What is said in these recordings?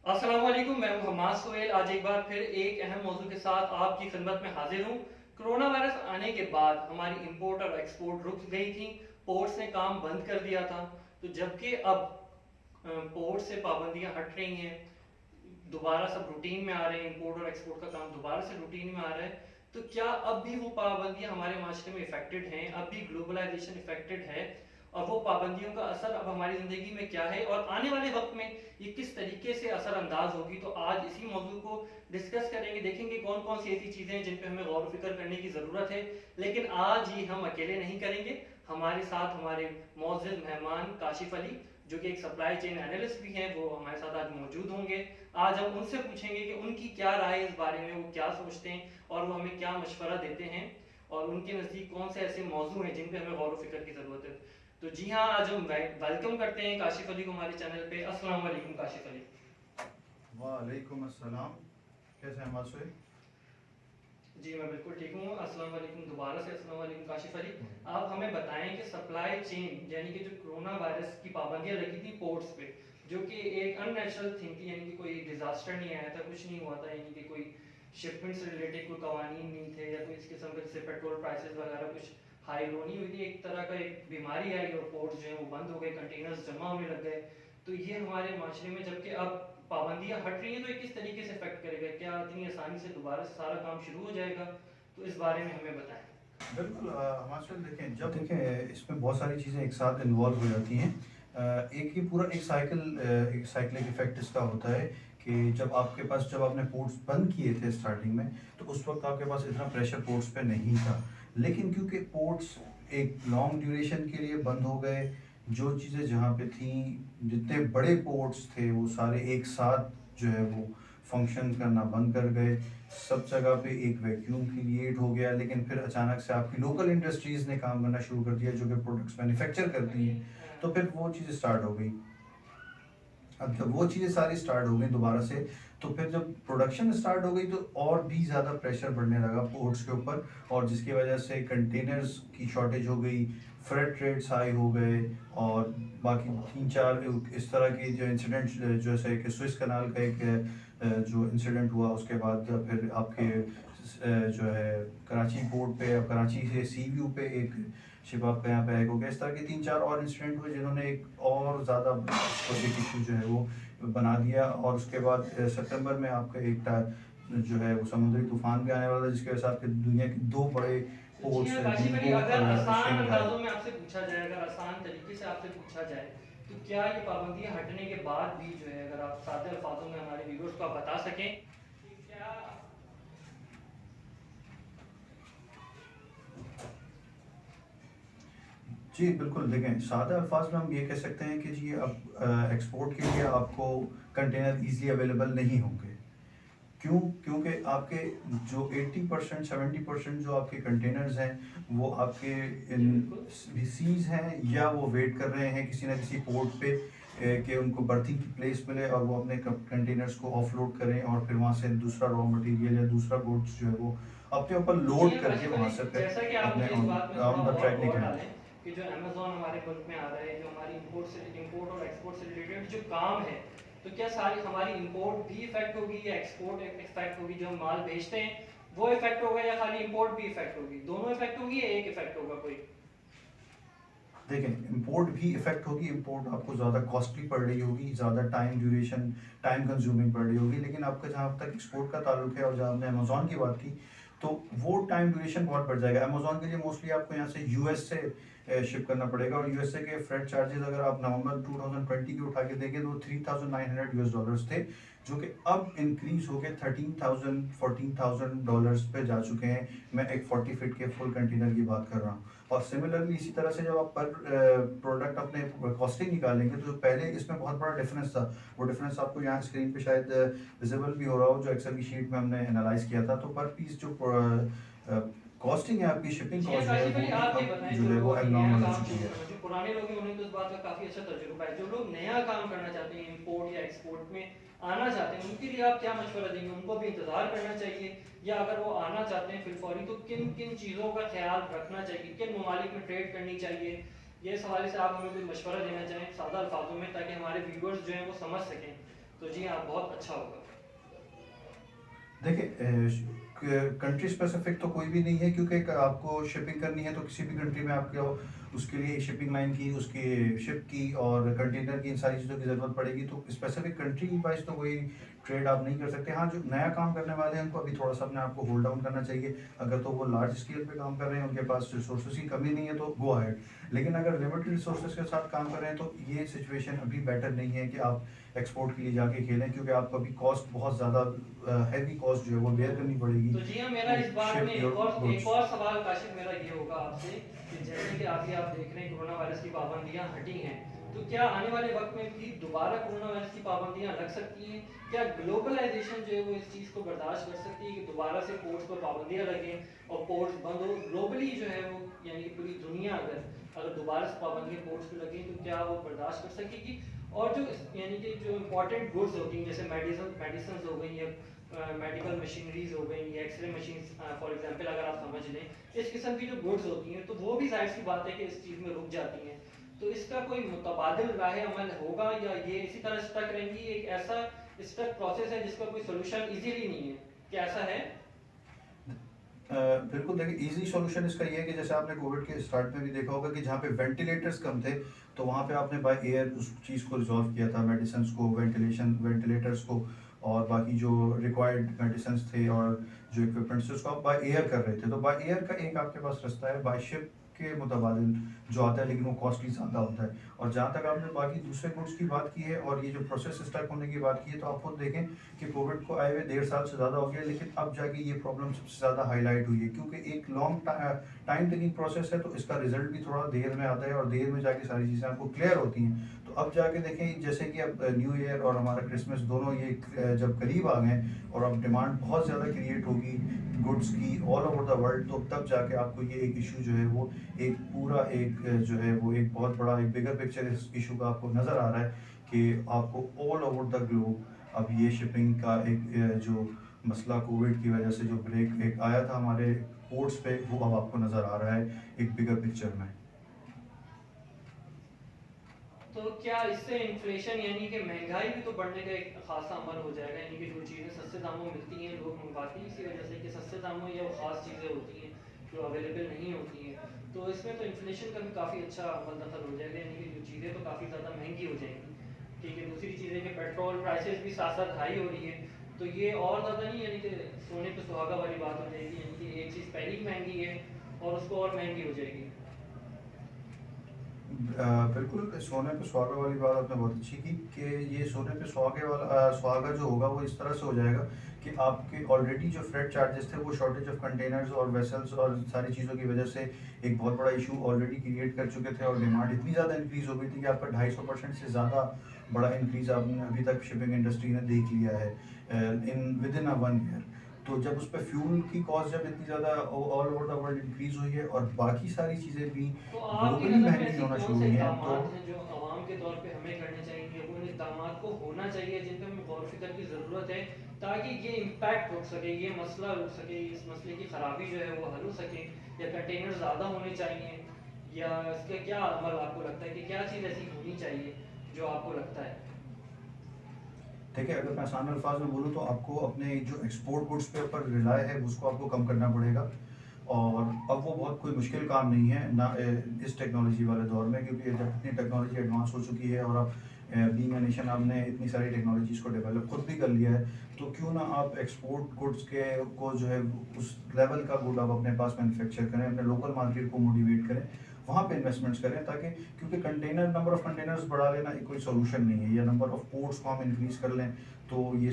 अस्सलाम वालेकुम, मैं हूं हमास सोहेल। आज एक बार फिर एक अहम मौजू के साथ आपकी खिदमत में हाजिर हूं। कोरोना वायरस आने के बाद हमारी इंपोर्ट और एक्सपोर्ट रुक गई थी। पोर्ट्स ने काम बंद कर दिया था। तो जबकि अब पोर्ट से पाबंदियां हट रही हैं, दोबारा सब रूटीन में आ रहे हैं, इंपोर्ट और एक्सपोर्ट का काम दोबारा से रूटीन में आ रहा है, तो क्या अब भी वो पाबंदियां हमारे माशरे में इफेक्टेड हैं? अब भी ग्लोबलाइजेशन इफेक्टेड है? और वो पाबंदियों का असर अब हमारी ज़िंदगी में क्या है और आने वाले वक्त में ये किस तरीके से असरअंदाज होगी? तो आज इसी मौजू को डिस्कस करेंगे, देखेंगे कौन कौन सी ऐसी चीज़ें हैं जिन पर हमें गौर फिक्र करने की ज़रूरत है। लेकिन आज ये हम अकेले नहीं करेंगे, हमारे साथ हमारे मौजूद मेहमान काशिफ अली, जो कि एक सप्लाई चेन एनालिस्ट भी हैं, वो हमारे साथ आज मौजूद होंगे। आज हम उनसे पूछेंगे कि उनकी क्या राय है इस बारे में, वो क्या सोचते हैं और वो हमें क्या मशवरा देते हैं, और उनके नज़दीक कौन से ऐसे मौजू हैं जिन पे हमें गौर फिक्र की ज़रूरत है। तो जी हाँ, आज हम वेलकम करते हैं काशिफ अली को हमारे चैनल पे। अस्सलाम वालेकुम काशिफ अली। वालेकुम अस्सलाम। कैसे हैं मासूम? जी मैं बिल्कुल ठीक हूँ। अस्सलाम वालेकुम, दोबारा से अस्सलाम वालेकुम काशिफ अली। आप हमें बताएं कि सप्लाई चेन यानी कि जो कोरोना वायरस की पाबंदियां लगी थी पोर्ट्स पे, जो कि एक अननेचुरल थिंग थी, यानी कि कोई डिजास्टर नहीं आया था, कुछ नहीं हुआ था, यानी कि कोई शिपमेंट से रिलेटेड कोई कवानीन नहीं थे या कोई इस किस्म के, जैसे पेट्रोल प्राइसेस वगैरह कुछ हाई लो नहीं हुई थी, एक तरह का एक बीमारी आई और पोर्ट्स जो है वो बंद हो गए, कंटेनर्स जमा होने लग गए। तो ये हमारे माशरे में जबकि अब पाबंदियां हट रही हैं, तो ये किस तरीके से इफेक्ट करेगा? क्या इतनी आसानी से दोबारा से सारा काम शुरू हो जाएगा? तो इस बारे में हमें बताएं। बिल्कुल हमारे देखें, जब देखें इसमें बहुत सारी चीज़ें एक साथ इन्वॉल्व हो जाती हैं। एक ही पूरा एक एक साइक्लिक इफेक्ट इसका होता है कि जब आपके पास जब आपने पोर्ट्स बंद किए थे स्टार्टिंग में, तो उस वक्त आपके पास इतना प्रेशर पोर्ट्स पे नहीं था। लेकिन क्योंकि पोर्ट्स एक लॉन्ग ड्यूरेशन के लिए बंद हो गए, जो चीज़ें जहाँ पे थी, जितने बड़े पोर्ट्स थे वो सारे एक साथ जो है वो फंक्शन करना बंद कर गए। सब जगह पे एक वैक्यूम क्रिएट हो गया। लेकिन फिर अचानक से आपकी लोकल इंडस्ट्रीज़ ने काम करना शुरू कर दिया जो कि प्रोडक्ट्स मैन्युफैक्चर करती हैं। तो फिर वो चीज़ स्टार्ट हो गई। अब जब वो चीज़ें सारी स्टार्ट हो गई दोबारा से, तो फिर जब प्रोडक्शन स्टार्ट हो गई तो और भी ज़्यादा प्रेशर बढ़ने लगा पोर्ट्स के ऊपर, और जिसकी वजह से कंटेनर्स की शॉर्टेज हो गई, फ्रेट रेट्स हाई हो गए, और बाकी तीन चार इस तरह के जो इंसिडेंट, जैसे कि स्विस कनाल का एक जो इंसिडेंट हुआ, उसके बाद फिर आपके जो है कराची पोर्ट पे, कराची से सी व्यू पे एक शिप आपका यहाँ पे हैक हो गया। इस तरह के तीन चार और इंसिडेंट हुए जिन्होंने एक और ज़्यादा एक इशू जो है वो बना दिया। और उसके बाद सितंबर में आपका एक जो है वो समुद्री तूफान भी आने वाला था, जिसकी वजह से आपके दुनिया के दो बड़े तो जी पोर्ट्स हाँ हैं काशिफ अली, अगर जिनको आसान शिंक आए। अंदाजों में आपसे पूछा जाए, अगर आसान तरीके से आपसे पूछा जाए, तो क्या ये पाबंदियां हटने के बाद भी जो है, अगर आप सादे अल्फाजों में हमारे व्यूअर्स को आप बता सकें कि क्या। जी बिल्कुल, देखें सादा अल्फाज में हम ये कह सकते हैं कि जी अब एक्सपोर्ट के लिए आपको कंटेनर ईज़िली अवेलेबल नहीं होंगे। क्यों? क्योंकि आपके जो 80% 70% जो आपके कंटेनर्स हैं वो आपके जी इन बिल्कुल। सीज हैं, या वो वेट कर रहे हैं किसी ना किसी पोर्ट पे कि उनको बर्थिंग की प्लेस मिले और वो अपने कंटेनर्स को ऑफलोड करें, और फिर वहाँ से दूसरा रॉ मटेरियल या दूसरा गुड्स जो है वो अपने ऊपर जी लोड हाँ करके काशिफ वहाँ अली, से फिर जैसा कि आप अपने मुझे इस बात में थोड़ा ऑन द और ट्रैक गौर निकलें। डालें कि जो अमेजोन हमारे मुल्क में आ रहा है, जो हमारी इंपोर्ट और एक्सपोर्ट से रिलेटेड जो काम है, तो क्या सारी हमारी इंपोर्ट भी इफेक्ट होगी या एक्सपोर्ट इफेक्ट होगी? जो हम माल भेजते हैं वो इफेक्ट होगा या खाली इंपोर्ट भी इफेक्ट होगी? दोनों इफेक्ट होगी या एक इफेक्ट होगा कोई? देखें, इंपोर्ट भी इफेक्ट होगी। इंपोर्ट आपको ज़्यादा कॉस्टली पड़ रही होगी, ज़्यादा टाइम ड्यूरेशन, टाइम कंज्यूमिंग पड़ रही होगी। लेकिन आपका जहाँ तक एक्सपोर्ट का ताल्लुक है, और जहाँ आपने अमेजोन की बात की, तो वो टाइम ड्यूरेशन बहुत बढ़ जाएगा। अमेजोन के लिए मोस्टली आपको यहाँ से यूएस से शिप करना पड़ेगा, और यूएसए के फ्रेट चार्जेस अगर आप नवंबर 2020 के उठा के देखें तो 3900 यूएस डॉलर्स थे, जो कि अब इंक्रीज होकर 13,000 $14,000 पे जा चुके हैं। मैं एक 40 फीट के फुल कंटेनर की बात कर रहा हूँ। और सिमिलरली इसी तरह से जब आप पर प्रोडक्ट अपने कॉस्टिंग निकालेंगे, तो पहले इसमें बहुत बड़ा डिफरेंस था। वो डिफरेंस आपको यहाँ स्क्रीन पे शायद विजिबल भी हो रहा हो, जो एक्सेल की शीट में हमने एनालाइज किया था। तो पर पीस जो कॉस्टिंग है, आपकी शिपिंग जी हाँ कॉस्ट जो है काशिफ वो अली, भी आप ये अब बताएं, जो जो है वो लोग अभी नया एबनॉर्मल हो काम चुकी शुरू है। जो पुराने लोग हैं उन्हें तो इस बात का काफ़ी अच्छा तजुर्बा है, जो लोग नया काम करना चाहते हैं, इंपोर्ट या एक्सपोर्ट में आना चाहते हैं, उनके लिए आप क्या मशवरा देंगे? उनको भी इंतज़ार करना चाहिए, या अगर वो आना चाहते हैं फिलफौरी, तो किन किन चीज़ों का ख्याल रखना चाहिए, किन ममालिक में ट्रेड करनी चाहिए? ये इस हवाले से आप हमें कोई मशवरा देना चाहें सादा अल्फाजों में, ताकि हमारे व्यूअर्स जो हैं वो समझ सकें तो जी हाँ, बहुत अच्छा होगा। देखिए, कंट्री स्पेसिफिक तो कोई भी नहीं है, क्योंकि आपको शिपिंग करनी है तो किसी भी कंट्री में आपको उसके लिए शिपिंग लाइन की, उसके शिप की और कंटेनर की, इन सारी चीज़ों की ज़रूरत पड़ेगी। तो स्पेसिफिक कंट्री वाइज तो कोई ट्रेड आप नहीं कर सकते। हाँ, जो नया काम करने वाले हैं उनको अभी थोड़ा सा अपने आप को होल्ड डाउन करना चाहिए। अगर तो वो लार्ज स्केल पे काम कर रहे हैं, उनके पास रिसोर्सेज की कमी नहीं है, तो गो अहेड। लेकिन अगर लिमिटेड रिसोर्सेज के साथ काम कर रहे हैं तो ये सिचुएशन अभी बेटर नहीं है कि आप एक्सपोर्ट के लिए जाके खेलें, क्योंकि आपको अभी कॉस्ट बहुत ज़्यादा हैवी कॉस्ट जो है वो बेयर करनी पड़ेगी तो जी हाँ, मेरा टू इस बारे में शिप योर एक गुड्स। और सवाल काशिफ मेरा ये होगा आपसे कि जैसे कि अभी आप देख रहे हैं कोरोना वायरस की पाबंदियां हटी हैं, तो क्या आने वाले वक्त में भी दोबारा कोरोना वायरस की पाबंदियां लग सकती हैं? क्या ग्लोबलाइजेशन जो है वो इस चीज़ को बर्दाश्त कर सकती है कि दोबारा से पोर्ट्स पर पाबंदियां लगें और पोर्ट्स बंद हो ग्लोबली जो है वो, यानी कि पूरी दुनिया अगर दोबारा से पाबंदियां पोर्ट्स पर लगें तो क्या वो बर्दाश्त कर सकेगी? और जो यानी कि जो इम्पोर्टेंट गुड्स होती हैं जैसे मेडिसिन हो गई या मेडिकल मशीनरीज हो गई या एक्सरे मशीन फॉर एग्जांपल अगर आप समझ लें, इस किस्म की जो गुड्स होती हैं तो वो भी जाहिर सी बात है कि इस चीज़ में रुक जाती हैं। तो इसका कोई मुतबादिल राह अमल होगा या ये इसी तरह स्टक रहेंगी? एक ऐसा स्टक प्रोसेस है जिसका कोई सोल्यूशन इजीली नहीं है, क्या ऐसा है? बिल्कुल, देखिए इजी सॉल्यूशन इसका ये है कि जैसे आपने कोविड के स्टार्ट में भी देखा होगा कि जहाँ पे वेंटिलेटर्स कम थे, तो वहाँ पे आपने बाय एयर उस चीज़ को रिजॉल्व किया था, मेडिसिन को, वेंटिलेटर्स को और बाकी जो रिक्वायर्ड मेडिसिन थे और जो इक्विपमेंट्स थे उसको आप बाय एयर कर रहे थे। तो बाय एयर का एक आपके पास रास्ता है, बाय शिप के मुतबादिल जो आता है, लेकिन वो कॉस्टली ज़्यादा होता है। और जहाँ तक आपने बाकी दूसरे गुड्स की बात की है और ये जो प्रोसेस स्टक होने की बात की है, तो आप खुद देखें कि कोविड को आए हुए 1.5 साल से ज़्यादा हो गया, लेकिन अब जाके ये प्रॉब्लम सबसे ज़्यादा हाईलाइट हुई है, क्योंकि एक लॉन्ग टाइम टेकिंग प्रोसेस है, तो इसका रिजल्ट भी थोड़ा देर में आता है और देर में जाके सारी चीज़ें आपको क्लियर होती हैं। तो अब जाके देखें, जैसे कि अब न्यू ईयर और हमारा क्रिसमस दोनों ये जब करीब आ गए और अब डिमांड बहुत ज़्यादा क्रिएट होगी गुड्स की ऑल ओवर द वर्ल्ड, तो तब जाके आपको ये एक इशू जो है वो एक पूरा एक जो है वो एक बहुत बड़ा एक बिगर पिक्चर इस इशू का आपको नज़र आ रहा है कि आपको ऑल ओवर द ग्लोब अब ये शिपिंग का एक जो मसला कोविड की वजह से जो ब्रेक एक आया था हमारे पोर्ट्स पे, वो अब आपको नज़र आ रहा है एक बिगर पिक्चर में। तो क्या इससे इन्फ्लेशन यानी कि महंगाई भी तो बढ़ने का एक खासा अमल हो जाएगा? यानी कि जो चीज़ें सस्ते दामों में मिलती हैं लोग मंगवाते हैं इसी वजह से कि सस्ते दामों या वो ख़ास चीज़ें होती हैं जो अवेलेबल नहीं होती हैं, तो इसमें तो इन्फ्लेशन का भी काफ़ी अच्छा अमल दखल हो जाएगा, यानी कि जो चीज़ें तो काफ़ी ज़्यादा महंगी हो जाएंगी। ठीक है, दूसरी चीज़ है कि पेट्रोल प्राइसेस भी साथ साथ हाई हो रही है, तो ये और ज़्यादा नहीं, यानी कि सोने पे सुहागा वाली बात हो जाएगी, यानी कि एक चीज़ पहले ही महंगी है और उसको और महंगी हो जाएगी। बिल्कुल, सोने पे सुहागा वाली बात आपने बहुत अच्छी की कि ये सोने पे सुहागा जो होगा वो इस तरह से हो जाएगा कि आपके ऑलरेडी जो फ्रेट चार्जेस थे वो शॉर्टेज ऑफ कंटेनर्स और वेसल्स और सारी चीज़ों की वजह से एक बहुत बड़ा इशू ऑलरेडी क्रिएट कर चुके थे और डिमांड इतनी ज़्यादा इंक्रीज़ हो गई थी कि आपका 250% से ज़्यादा बड़ा इंक्रीज़ आपने अभी तक शिपिंग इंडस्ट्री ने देख लिया है in with in a 1 year. तो जब उस पर फ्यूल की कॉस्ट जब इतनी ज़्यादा all over the world increase हुई है और बाकी सारी चीज़ें भी तो आपकी ग्लोबली नज़र में महंगी ऐसी होना कौन शुरू से हुई हैं, इक़दाम तो हैं जो आवाम के तौर पे हमें करने चाहिए, वो इन इक़दाम को होना चाहिए जिन पे हमें गौर फिक्र की ज़रूरत है, ताकि ये इम्पैक्ट रुक सके, ये मसला रुक सके, इस मसले की ख़राबी जो है वो हल हो सके? या कंटेनर ज़्यादा होने चाहिए, या इसका क्या अमल आपको लगता है कि क्या चीज़ ऐसी होनी चाहिए जो आपको लगता है? देखिए, अगर मैं आसान अल्फाज में बोलूँ तो आपको अपने जो एक्सपोर्ट गुड्स पे ऊपर रिलाय है उसको आपको कम करना पड़ेगा। और अब वो बहुत कोई मुश्किल काम नहीं है ना इस टेक्नोलॉजी वाले दौर में, क्योंकि जब इतनी टेक्नोलॉजी एडवांस हो चुकी है और आप बीइंग अ नेशन आपने इतनी सारी टेक्नोलॉजीज़ को डेवलप खुद भी कर लिया है, तो क्यों ना आप एक्सपोर्ट गुड्स के को जो है उस लेवल का गुड आप अपने पास मैन्युफैक्चर करें, अपने लोकल मार्केट को मोटिवेट करें, वहाँ पे इन्वेस्टमेंट्स करें, ताकि क्योंकि कंटेनर नंबर ऑफ कंटेनर्स बढ़ा लेना एक कोई सोल्यूशन नहीं है, या नंबर ऑफ पोर्ट्स को हम इंक्रीज़ कर लें तो ये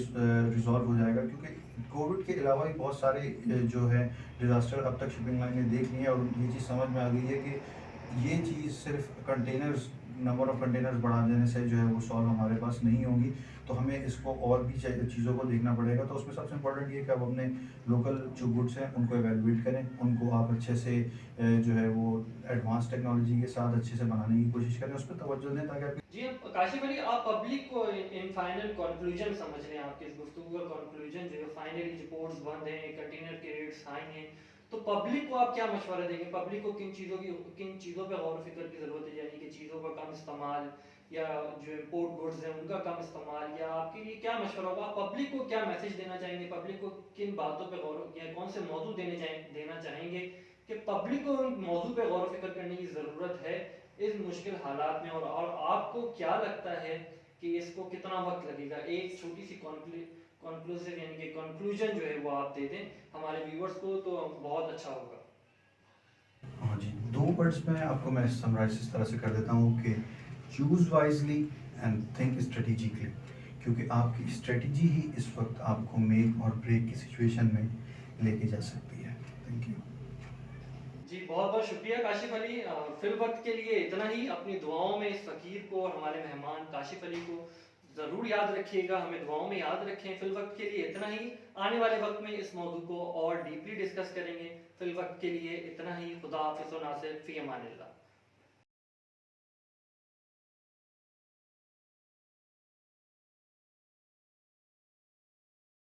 रिजॉल्व हो जाएगा। क्योंकि कोविड के अलावा भी बहुत सारे जो है डिज़ास्टर अब तक शिपिंग लाइन ने देख लिए हैं और ये चीज़ समझ में आ गई है कि ये चीज़ सिर्फ कंटेनर्स नंबर ऑफ कंटेनर्स बढ़ा देने से जो है वो सॉल्व हमारे पास नहीं होगी। तो हमें इसको और भी चीज़ों को देखना पड़ेगा। तो उसमें सबसे इम्पोर्टेंट ये है कि आप अपने लोकल जो गुड्स हैं उनको एवेलुएट करें, उनको आप अच्छे से जो है वो एडवांस टेक्नोलॉजी के साथ अच्छे से बनाने की कोशिश करें, उस पर तवज्जो दें, ताकि जी, अब काशिफ अली, आप पब्लिक को इन फाइनल कंक्लूजन समझ रहे हैं, आपके इस गुफ्तगू का कंक्लूजन जो है फाइनली रिपोर्ट्स बंद हैं, कंटेनर के रेट्स हाई हैं, तो पब्लिक को आप क्या मशवरा देंगे? पब्लिक को किन चीज़ों पे गौर फिक्र की ज़रूरत है, यानी कि चीज़ों का कम इस्तेमाल या जो इम्पोर्ट गुड्स हैं उनका कम इस्तेमाल, या आपके लिए क्या मशवरा होगा? आप पब्लिक को क्या मैसेज देना चाहेंगे? पब्लिक को किन बातों पे गौर या कौन से मौजू देना चाहेंगे कि पब्लिक को उन मौजू पे गौर फिक्र करने की ज़रूरत है इस मुश्किल हालात में? और आपको क्या लगता है कि इसको कितना वक्त लगेगा? एक छोटी सी कंक्लूसिव यानी कि कंक्लूजन जो है वो आप दे दें हमारे व्यूअर्स को तो बहुत अच्छा होगा। हाँ जी, 2 वर्ड्स में आपको मैं समराइज़ इस तरह से कर देता हूँ कि choose wisely and think strategically, क्योंकि आपकी स्ट्रेटजी ही इस वक्त आपको मेक और ब्रेक की सिचुएशन में लेके जा सकती है। Thank you. जी बहुत बहुत शुक्रिया काशिफ अली। फिल वक्त के लिए इतना ही। अपनी दुआओं में इस फ़कीर को और हमारे मेहमान काशिफ अली को ज़रूर याद रखिएगा, हमें दुआओं में याद रखें। फिल वक्त के लिए इतना ही। आने वाले वक्त में इस मौजू को और डीपली डिस्कस करेंगे। फिल वक्त के लिए इतना ही। खुदा हाफिज़ व नासिर फ़ी अमानिल्लाह।